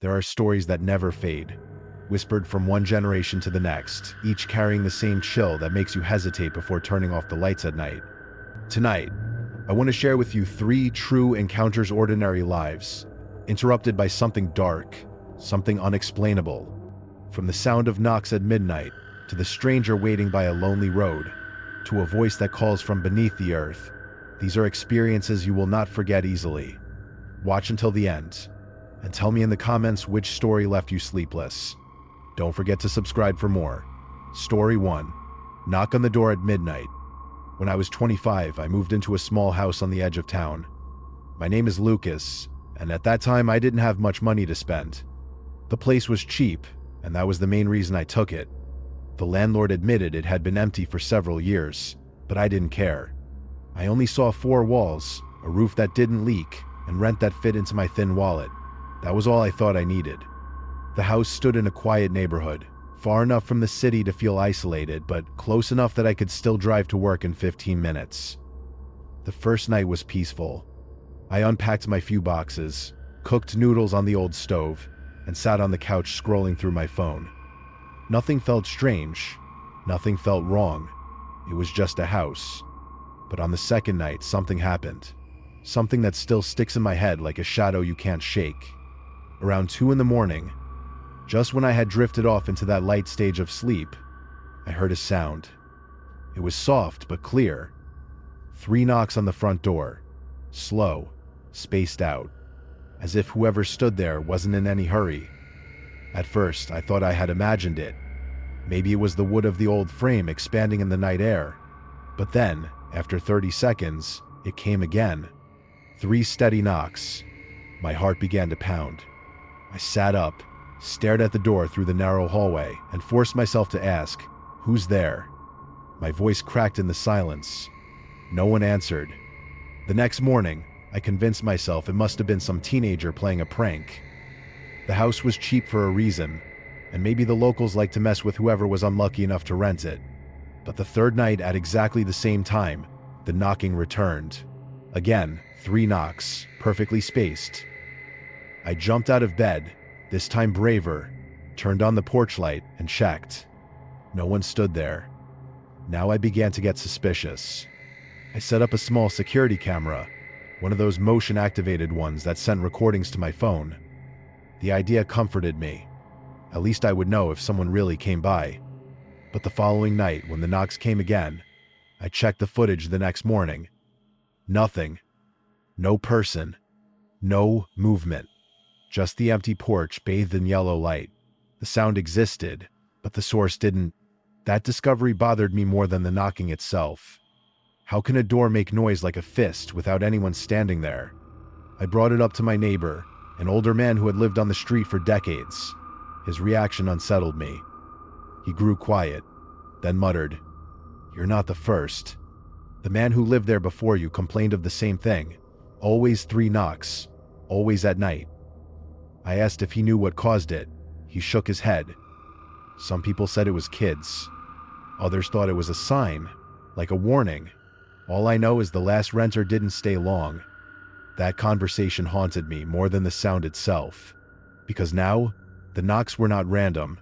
There are stories that never fade, whispered from one generation to the next, each carrying the same chill that makes you hesitate before turning off the lights at night. Tonight, I want to share with you 3 true encounters ordinary lives, interrupted by something dark, something unexplainable. From the sound of knocks at midnight, to the stranger waiting by a lonely road, to a voice that calls from beneath the earth, these are experiences you will not forget easily. Watch until the end, and tell me in the comments which story left you sleepless. Don't forget to subscribe for more. Story 1. Knock on the door at midnight. When I was 25, I moved into a small house on the edge of town. My name is Lucas, and at that time I didn't have much money to spend. The place was cheap, and that was the main reason I took it. The landlord admitted it had been empty for several years, but I didn't care. I only saw 4 walls, a roof that didn't leak, and rent that fit into my thin wallet. That was all I thought I needed. The house stood in a quiet neighborhood, far enough from the city to feel isolated, but close enough that I could still drive to work in 15 minutes. The first night was peaceful. I unpacked my few boxes, cooked noodles on the old stove, and sat on the couch scrolling through my phone. Nothing felt strange. Nothing felt wrong. It was just a house. But on the second night, something happened. Something that still sticks in my head like a shadow you can't shake. Around 2 in the morning, just when I had drifted off into that light stage of sleep, I heard a sound. It was soft but clear. 3 knocks on the front door. Slow, spaced out, as if whoever stood there wasn't in any hurry. At first, I thought I had imagined it. Maybe it was the wood of the old frame expanding in the night air. But then, after 30 seconds, it came again. 3 steady knocks. My heart began to pound. I sat up, stared at the door through the narrow hallway, and forced myself to ask, "Who's there?" My voice cracked in the silence. No one answered. The next morning, I convinced myself it must have been some teenager playing a prank. The house was cheap for a reason, and maybe the locals liked to mess with whoever was unlucky enough to rent it. But the third night, at exactly the same time, the knocking returned. Again, 3 knocks, perfectly spaced. I jumped out of bed, this time braver, turned on the porch light, and checked. No one stood there. Now I began to get suspicious. I set up a small security camera, one of those motion-activated ones that sent recordings to my phone. The idea comforted me. At least I would know if someone really came by. But the following night, when the knocks came again, I checked the footage the next morning. Nothing. No person. No movement. Just the empty porch bathed in yellow light. The sound existed, but the source didn't. That discovery bothered me more than the knocking itself. How can a door make noise like a fist without anyone standing there? I brought it up to my neighbor, an older man who had lived on the street for decades. His reaction unsettled me. He grew quiet, then muttered, "You're not the first. The man who lived there before you complained of the same thing. Always 3 knocks. Always at night." I asked if he knew what caused it. He shook his head. Some people said it was kids. Others thought it was a sign, like a warning. All I know is the last renter didn't stay long. That conversation haunted me more than the sound itself. Because now, the knocks were not random.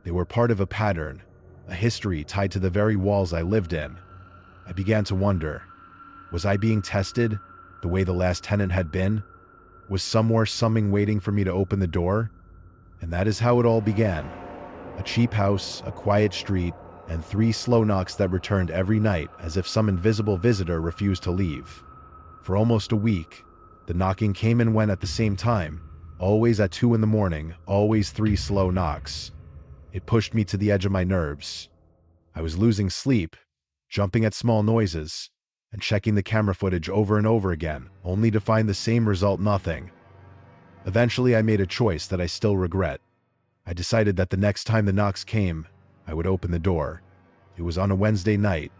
They were part of a pattern, a history tied to the very walls I lived in. I began to wonder, was I being tested, the way the last tenant had been? Was somewhere something waiting for me to open the door? And that is how it all began. A cheap house, a quiet street, and 3 slow knocks that returned every night as if some invisible visitor refused to leave. For almost a week, the knocking came and went at the same time, always at 2 in the morning, always 3 slow knocks. It pushed me to the edge of my nerves. I was losing sleep, jumping at small noises, and checking the camera footage over and over again, only to find the same result: nothing. Eventually, I made a choice that I still regret. I decided that the next time the knocks came, I would open the door. It was on a Wednesday night.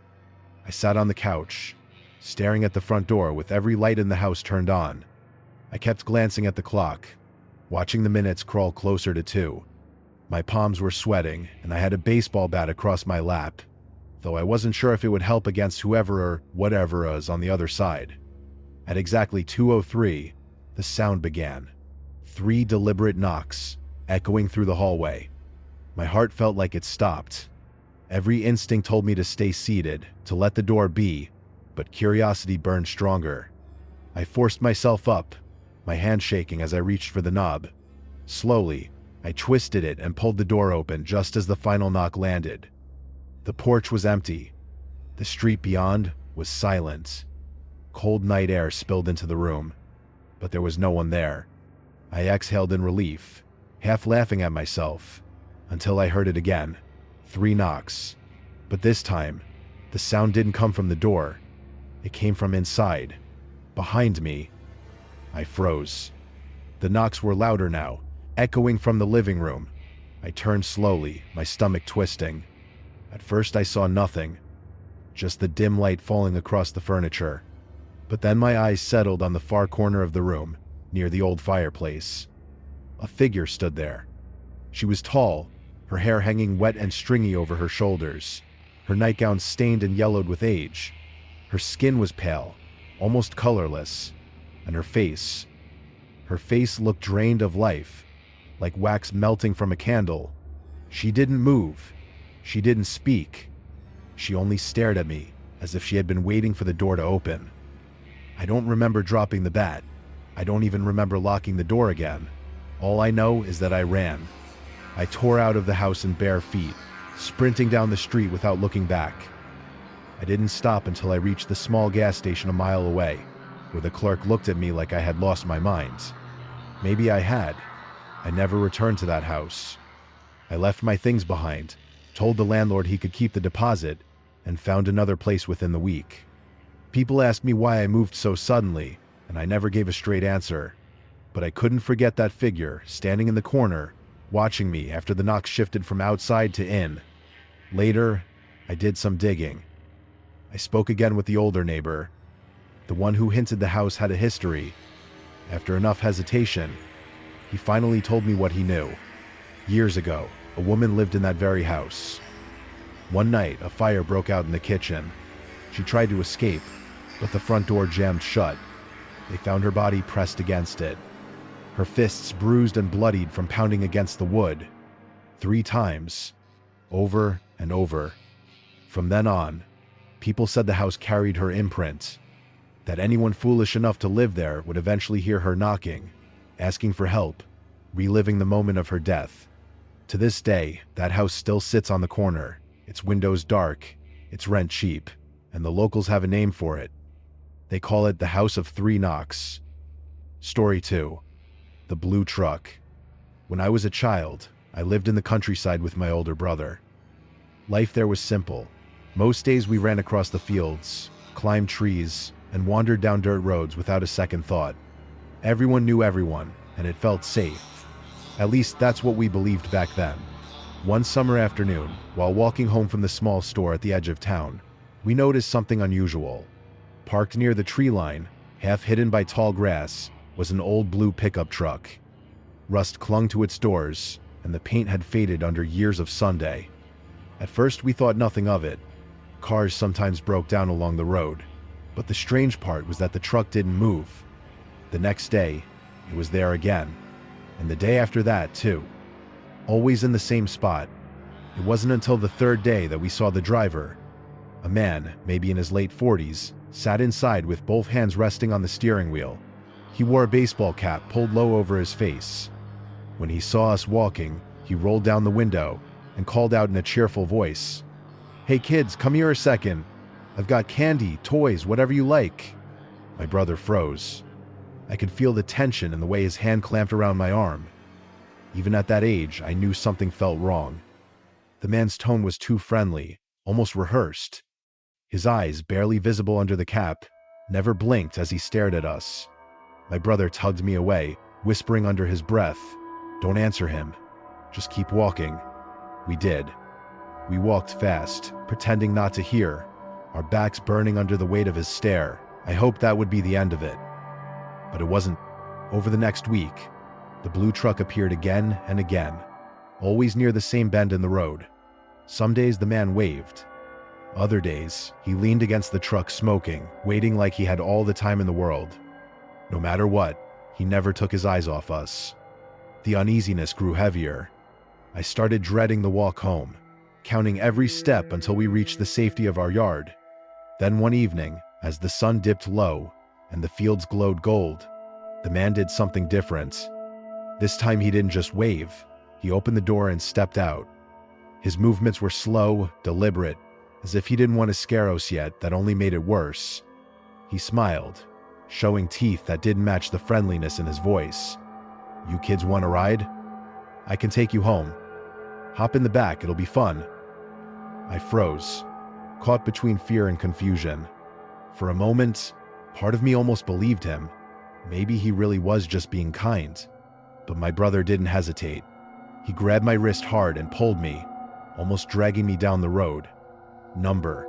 I sat on the couch, staring at the front door with every light in the house turned on. I kept glancing at the clock, watching the minutes crawl closer to 2. My palms were sweating, and I had a baseball bat across my lap, though I wasn't sure if it would help against whoever or whatever was on the other side. At exactly 2:03, the sound began. 3 deliberate knocks, echoing through the hallway. My heart felt like it stopped. Every instinct told me to stay seated, to let the door be, but curiosity burned stronger. I forced myself up, my hand shaking as I reached for the knob. Slowly, I twisted it and pulled the door open just as the final knock landed. The porch was empty. The street beyond was silent. Cold night air spilled into the room, but there was no one there. I exhaled in relief, half laughing at myself, until I heard it again. 3 knocks. But this time, the sound didn't come from the door. It came from inside, behind me. I froze. The knocks were louder now, echoing from the living room. I turned slowly, my stomach twisting. At first I saw nothing, just the dim light falling across the furniture. But then my eyes settled on the far corner of the room, near the old fireplace. A figure stood there. She was tall, her hair hanging wet and stringy over her shoulders, her nightgown stained and yellowed with age. Her skin was pale, almost colorless, and her face looked drained of life, like wax melting from a candle. She didn't move. She didn't speak. She only stared at me, as if she had been waiting for the door to open. I don't remember dropping the bat. I don't even remember locking the door again. All I know is that I ran. I tore out of the house in bare feet, sprinting down the street without looking back. I didn't stop until I reached the small gas station a mile away, where the clerk looked at me like I had lost my mind. Maybe I had. I never returned to that house. I left my things behind, told the landlord he could keep the deposit, and found another place within the week. People asked me why I moved so suddenly, and I never gave a straight answer. But I couldn't forget that figure, standing in the corner, watching me after the knocks shifted from outside to in. Later, I did some digging. I spoke again with the older neighbor, the one who hinted the house had a history. After enough hesitation, he finally told me what he knew. Years ago, a woman lived in that very house. One night, a fire broke out in the kitchen. She tried to escape, but the front door jammed shut. They found her body pressed against it, her fists bruised and bloodied from pounding against the wood. 3 times, over and over. From then on, people said the house carried her imprint, that anyone foolish enough to live there would eventually hear her knocking, asking for help, reliving the moment of her death. To this day, that house still sits on the corner, its windows dark, its rent cheap, and the locals have a name for it. They call it the House of 3 Knocks. Story 2. The Blue Truck. When I was a child, I lived in the countryside with my older brother. Life there was simple. Most days we ran across the fields, climbed trees, and wandered down dirt roads without a second thought. Everyone knew everyone, and it felt safe. At least that's what we believed back then. One summer afternoon, while walking home from the small store at the edge of town, we noticed something unusual. Parked near the tree line, half hidden by tall grass, was an old blue pickup truck. Rust clung to its doors, and the paint had faded under years of Sunday. At first we thought nothing of it. Cars sometimes broke down along the road. But the strange part was that the truck didn't move. The next day, it was there again. And the day after that, too. Always in the same spot. It wasn't until the 3rd day that we saw the driver. A man, maybe in his late 40s, sat inside with both hands resting on the steering wheel. He wore a baseball cap pulled low over his face. When he saw us walking, he rolled down the window and called out in a cheerful voice, "Hey kids, come here a second. I've got candy, toys, whatever you like." My brother froze. I could feel the tension in the way his hand clamped around my arm. Even at that age, I knew something felt wrong. The man's tone was too friendly, almost rehearsed. His eyes, barely visible under the cap, never blinked as he stared at us. My brother tugged me away, whispering under his breath, "Don't answer him. Just keep walking." We did. We walked fast, pretending not to hear, our backs burning under the weight of his stare. I hoped that would be the end of it. But it wasn't. Over the next week, the blue truck appeared again and again, always near the same bend in the road. Some days the man waved. Other days, he leaned against the truck smoking, waiting like he had all the time in the world. No matter what, he never took his eyes off us. The uneasiness grew heavier. I started dreading the walk home, counting every step until we reached the safety of our yard. Then one evening, as the sun dipped low and the fields glowed gold, the man did something different. This time he didn't just wave, he opened the door and stepped out. His movements were slow, deliberate, as if he didn't want to scare us yet. That only made it worse. He smiled, showing teeth that didn't match the friendliness in his voice. "You kids want a ride? I can take you home. Hop in the back, it'll be fun." I froze, caught between fear and confusion. For a moment, part of me almost believed him. Maybe he really was just being kind. But my brother didn't hesitate. He grabbed my wrist hard and pulled me, almost dragging me down the road. "Number,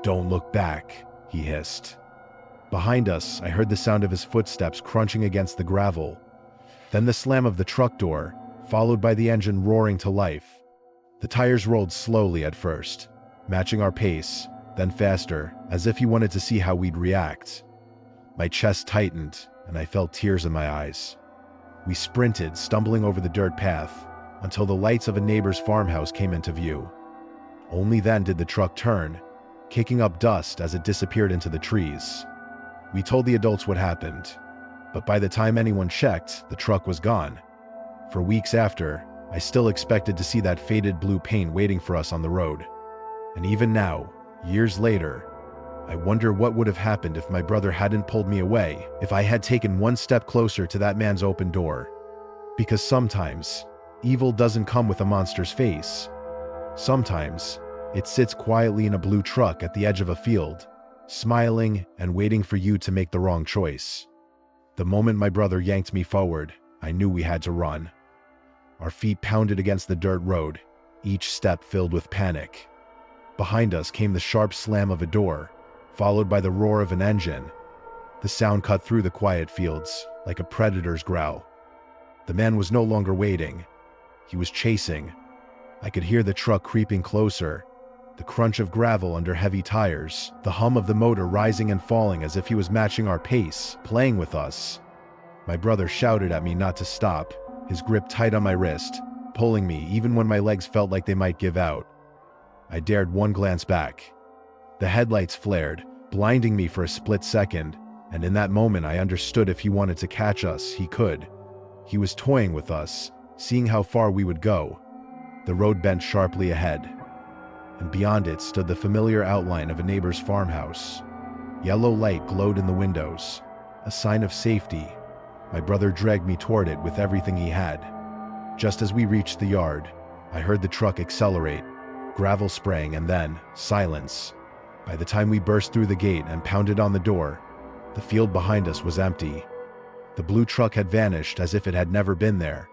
don't look back," he hissed. Behind us, I heard the sound of his footsteps crunching against the gravel. Then the slam of the truck door, followed by the engine roaring to life. The tires rolled slowly at first, matching our pace, then faster, as if he wanted to see how we'd react. My chest tightened, and I felt tears in my eyes. We sprinted, stumbling over the dirt path, until the lights of a neighbor's farmhouse came into view. Only then did the truck turn, kicking up dust as it disappeared into the trees. We told the adults what happened, but by the time anyone checked, the truck was gone. For weeks after, I still expected to see that faded blue paint waiting for us on the road. And even now, years later, I wonder what would have happened if my brother hadn't pulled me away, if I had taken one step closer to that man's open door. Because sometimes, evil doesn't come with a monster's face. Sometimes, it sits quietly in a blue truck at the edge of a field, smiling and waiting for you to make the wrong choice. The moment my brother yanked me forward, I knew we had to run. Our feet pounded against the dirt road, each step filled with panic. Behind us came the sharp slam of a door, followed by the roar of an engine. The sound cut through the quiet fields, like a predator's growl. The man was no longer waiting. He was chasing. I could hear the truck creeping closer, the crunch of gravel under heavy tires, the hum of the motor rising and falling as if he was matching our pace, playing with us. My brother shouted at me not to stop, his grip tight on my wrist, pulling me even when my legs felt like they might give out. I dared one glance back. The headlights flared, blinding me for a split second, and in that moment I understood if he wanted to catch us, he could. He was toying with us, seeing how far we would go. The road bent sharply ahead, and beyond it stood the familiar outline of a neighbor's farmhouse. Yellow light glowed in the windows, a sign of safety. My brother dragged me toward it with everything he had. Just as we reached the yard, I heard the truck accelerate, gravel spraying, and then silence. By the time we burst through the gate and pounded on the door, the field behind us was empty. The blue truck had vanished as if it had never been there.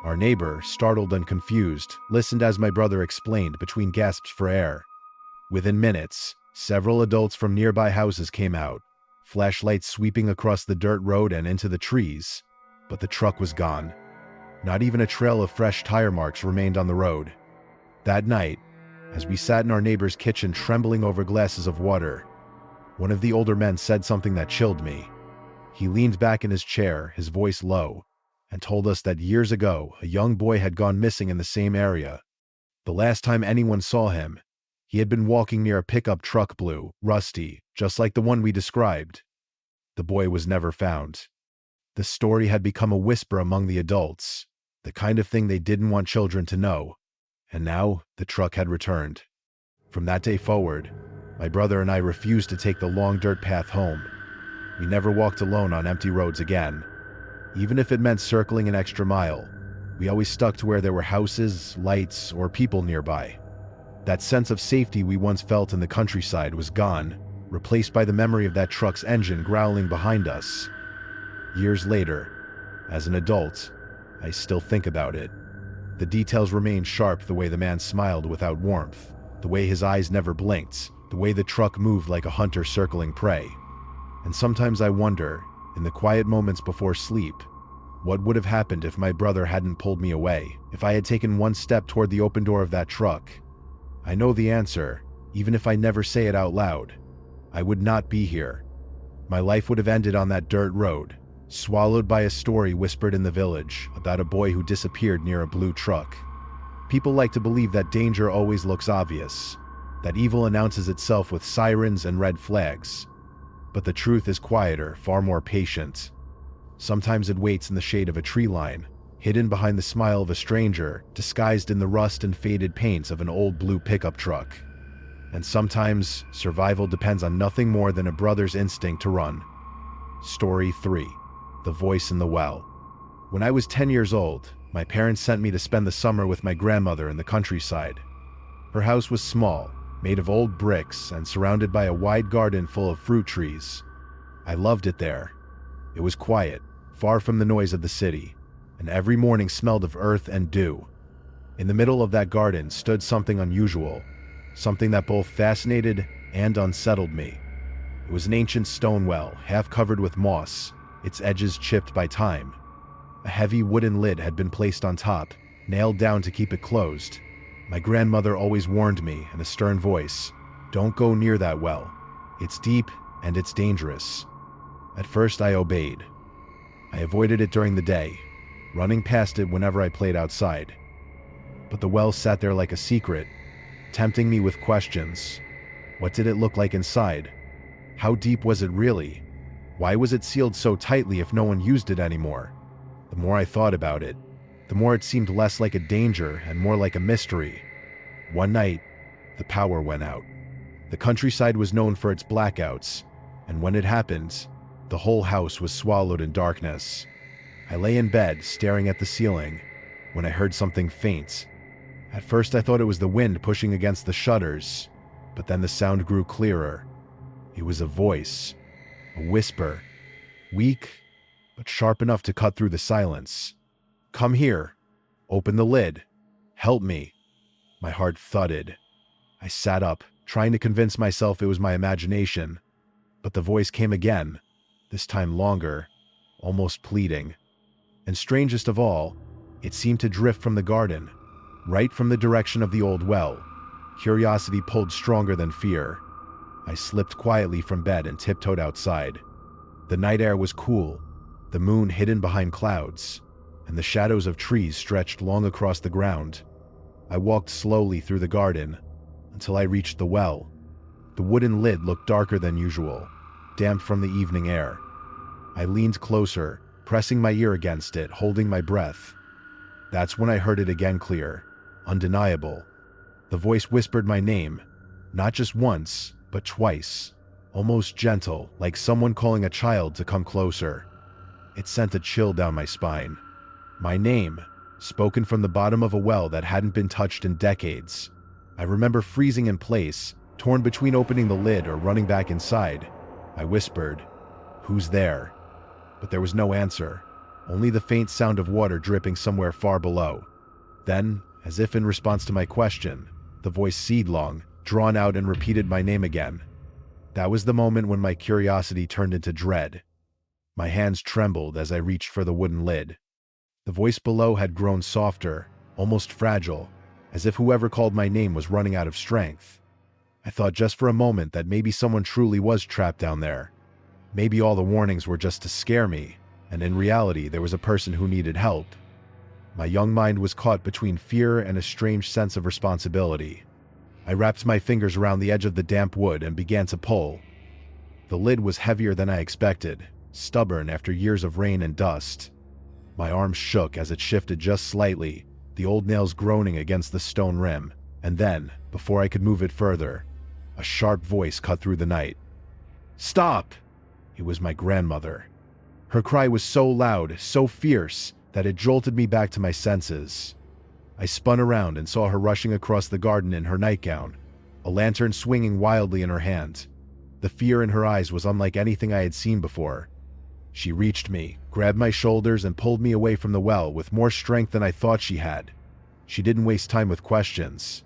Our neighbor, startled and confused, listened as my brother explained between gasps for air. Within minutes, several adults from nearby houses came out, flashlights sweeping across the dirt road and into the trees, but the truck was gone. Not even a trail of fresh tire marks remained on the road. That night, as we sat in our neighbor's kitchen trembling over glasses of water, one of the older men said something that chilled me. He leaned back in his chair, his voice low, and told us that years ago a young boy had gone missing in the same area. The last time anyone saw him, he had been walking near a pickup truck, blue, rusty, just like the one we described. The boy was never found. The story had become a whisper among the adults, the kind of thing they didn't want children to know. And now the truck had returned. From that day forward, my brother and I refused to take the long dirt path home. We never walked alone on empty roads again. Even if it meant circling an extra mile, we always stuck to where there were houses, lights, or people nearby. That sense of safety we once felt in the countryside was gone, replaced by the memory of that truck's engine growling behind us. Years later, as an adult, I still think about it. The details remain sharp, the way the man smiled without warmth, the way his eyes never blinked, the way the truck moved like a hunter circling prey. And sometimes I wonder, in the quiet moments before sleep, what would have happened if my brother hadn't pulled me away, if I had taken one step toward the open door of that truck. I know the answer, even if I never say it out loud. I would not be here. My life would have ended on that dirt road, swallowed by a story whispered in the village about a boy who disappeared near a blue truck. People like to believe that danger always looks obvious, that evil announces itself with sirens and red flags. But the truth is quieter, far more patient. Sometimes it waits in the shade of a tree line, hidden behind the smile of a stranger, disguised in the rust and faded paints of an old blue pickup truck. And sometimes, survival depends on nothing more than a brother's instinct to run. Story 3. The Voice in the Well. When I was 10 years old, my parents sent me to spend the summer with my grandmother in the countryside. Her house was small, made of old bricks and surrounded by a wide garden full of fruit trees. I loved it there. It was quiet, far from the noise of the city, and every morning smelled of earth and dew. In the middle of that garden stood something unusual, something that both fascinated and unsettled me. It was an ancient stone well, half covered with moss, its edges chipped by time. A heavy wooden lid had been placed on top, nailed down to keep it closed. My grandmother always warned me in a stern voice, "Don't go near that well. It's deep and it's dangerous." At first I obeyed. I avoided it during the day, running past it whenever I played outside. But the well sat there like a secret, tempting me with questions. What did it look like inside? How deep was it really? Why was it sealed so tightly if no one used it anymore? The more I thought about it, the more it seemed less like a danger and more like a mystery. One night, the power went out. The countryside was known for its blackouts, and when it happened, the whole house was swallowed in darkness. I lay in bed, staring at the ceiling, when I heard something faint. At first I thought it was the wind pushing against the shutters, but then the sound grew clearer. It was a voice, a whisper, weak, but sharp enough to cut through the silence. "Come here. Open the lid. Help me." My heart thudded. I sat up, trying to convince myself it was my imagination. But the voice came again, this time longer, almost pleading. And strangest of all, it seemed to drift from the garden, right from the direction of the old well. Curiosity pulled stronger than fear. I slipped quietly from bed and tiptoed outside. The night air was cool, the moon hidden behind clouds, and the shadows of trees stretched long across the ground. I walked slowly through the garden until I reached the well. The wooden lid looked darker than usual, damp from the evening air. I leaned closer, pressing my ear against it, holding my breath. That's when I heard it again, clear, undeniable. The voice whispered my name, not just once, but twice, almost gentle, like someone calling a child to come closer. It sent a chill down my spine. My name, spoken from the bottom of a well that hadn't been touched in decades. I remember freezing in place, torn between opening the lid or running back inside. I whispered, "Who's there?" But there was no answer, only the faint sound of water dripping somewhere far below. Then, as if in response to my question, the voice seed-long, drawn out, and repeated my name again. That was the moment when my curiosity turned into dread. My hands trembled as I reached for the wooden lid. The voice below had grown softer, almost fragile, as if whoever called my name was running out of strength. I thought just for a moment that maybe someone truly was trapped down there. Maybe all the warnings were just to scare me, and in reality there was a person who needed help. My young mind was caught between fear and a strange sense of responsibility. I wrapped my fingers around the edge of the damp wood and began to pull. The lid was heavier than I expected, stubborn after years of rain and dust. My arm shook as it shifted just slightly, the old nails groaning against the stone rim, and then, before I could move it further, a sharp voice cut through the night. "Stop!" It was my grandmother. Her cry was so loud, so fierce, that it jolted me back to my senses. I spun around and saw her rushing across the garden in her nightgown, a lantern swinging wildly in her hand. The fear in her eyes was unlike anything I had seen before. She reached me, grabbed my shoulders, and pulled me away from the well with more strength than I thought she had. She didn't waste time with questions.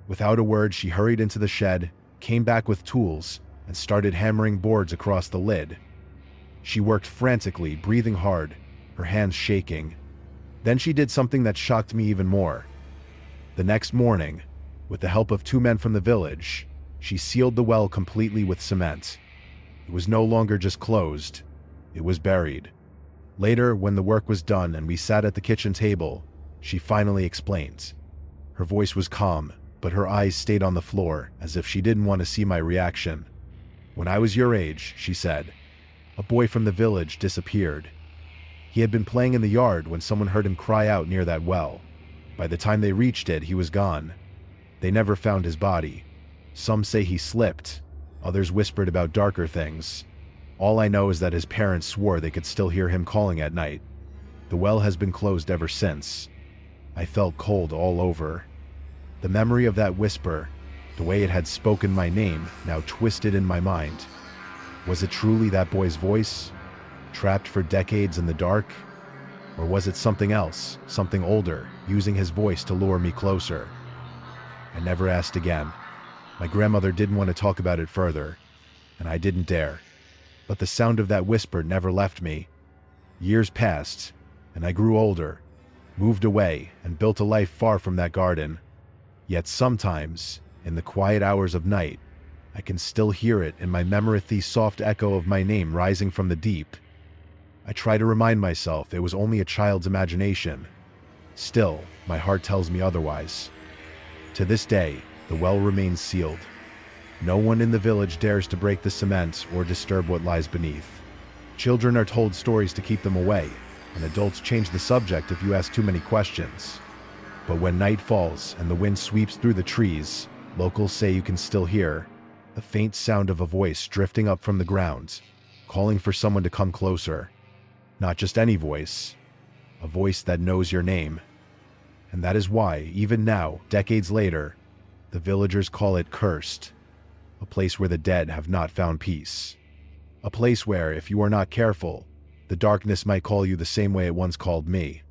Without a word, she hurried into the shed, came back with tools, and started hammering boards across the lid. She worked frantically, breathing hard, her hands shaking. Then she did something that shocked me even more. The next morning, with the help of 2 men from the village, she sealed the well completely with cement. It was no longer just closed, it was buried. Later, when the work was done and we sat at the kitchen table, she finally explained. Her voice was calm, but her eyes stayed on the floor as if she didn't want to see my reaction. "When I was your age," she said, "a boy from the village disappeared. He had been playing in the yard when someone heard him cry out near that well. By the time they reached it, he was gone. They never found his body. Some say he slipped. Others whispered about darker things. All I know is that his parents swore they could still hear him calling at night. The well has been closed ever since." I felt cold all over. The memory of that whisper, the way it had spoken my name, now twisted in my mind. Was it truly that boy's voice, trapped for decades in the dark? Or was it something else, something older, using his voice to lure me closer? I never asked again. My grandmother didn't want to talk about it further, and I didn't dare. But the sound of that whisper never left me. Years passed, and I grew older, moved away, and built a life far from that garden. Yet sometimes, in the quiet hours of night, I can still hear it in my memory, the soft echo of my name rising from the deep. I try to remind myself it was only a child's imagination. Still, my heart tells me otherwise. To this day, the well remains sealed. No one in the village dares to break the cement or disturb what lies beneath. Children are told stories to keep them away, and adults change the subject if you ask too many questions. But when night falls and the wind sweeps through the trees, locals say you can still hear the faint sound of a voice drifting up from the ground, calling for someone to come closer. Not just any voice, a voice that knows your name. And that is why, even now, decades later, the villagers call it cursed, a place where the dead have not found peace. A place where, if you are not careful, the darkness might call you the same way it once called me.